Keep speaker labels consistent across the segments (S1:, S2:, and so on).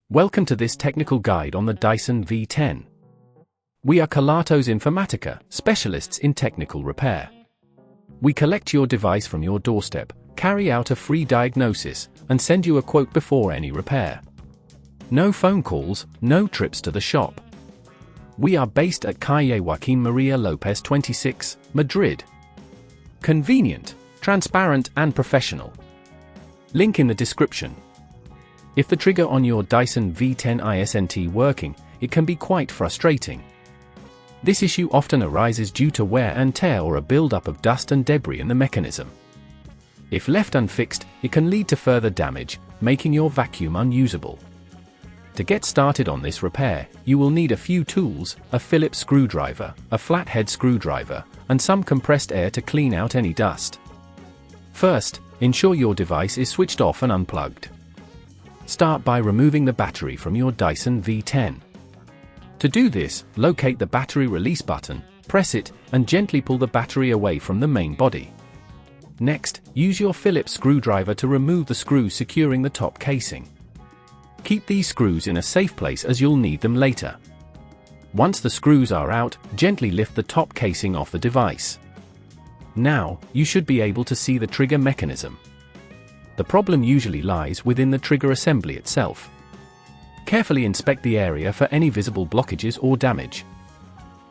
S1: Welcome to this technical guide on the Dyson V10. We are Kelatos Informatica, specialists in technical repair. We collect your device from your doorstep, carry out a free diagnosis, and send you a quote before any repair. No phone calls, no trips to the shop. We are based at Calle Joaquín María López 26, Madrid. Convenient, transparent and professional. Link in the description. If the trigger on your Dyson V10 isn't working, it can be quite frustrating. This issue often arises due to wear and tear or a buildup of dust and debris in the mechanism. If left unfixed, it can lead to further damage, making your vacuum unusable. To get started on this repair, you will need a few tools, a Phillips screwdriver, a flathead screwdriver, and some compressed air to clean out any dust. First, ensure your device is switched off and unplugged. Start by removing the battery from your Dyson V10. To do this, locate the battery release button, press it, and gently pull the battery away from the main body. Next, use your Phillips screwdriver to remove the screws securing the top casing. Keep these screws in a safe place as you'll need them later. Once the screws are out, gently lift the top casing off the device. Now, you should be able to see the trigger mechanism. The problem usually lies within the trigger assembly itself. Carefully inspect the area for any visible blockages or damage.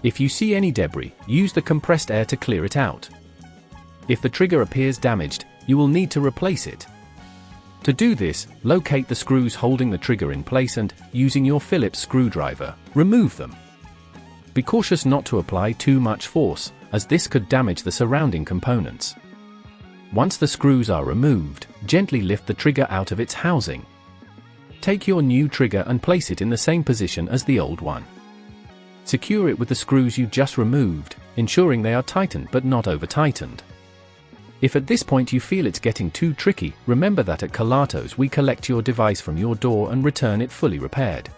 S1: If you see any debris, use the compressed air to clear it out. If the trigger appears damaged, you will need to replace it. To do this, locate the screws holding the trigger in place and, using your Phillips screwdriver, remove them. Be cautious not to apply too much force, as this could damage the surrounding components. Once the screws are removed, gently lift the trigger out of its housing. Take your new trigger and place it in the same position as the old one. Secure it with the screws you just removed, ensuring they are tightened but not over-tightened. If at this point you feel it's getting too tricky, remember that at Kelatos we collect your device from your door and return it fully repaired.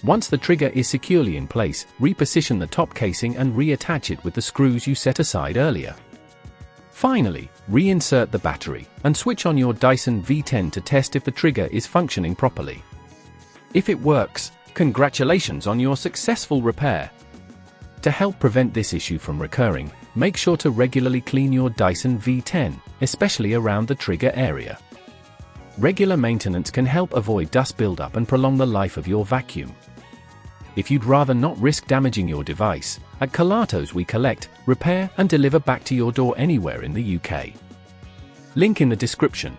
S1: Once the trigger is securely in place, reposition the top casing and reattach it with the screws you set aside earlier. Finally, reinsert the battery, and switch on your Dyson V10 to test if the trigger is functioning properly. If it works, congratulations on your successful repair. To help prevent this issue from recurring, make sure to regularly clean your Dyson V10, especially around the trigger area. Regular maintenance can help avoid dust buildup and prolong the life of your vacuum. If you'd rather not risk damaging your device, at Kelatos we collect, repair and deliver back to your door anywhere in the UK. Link in the description.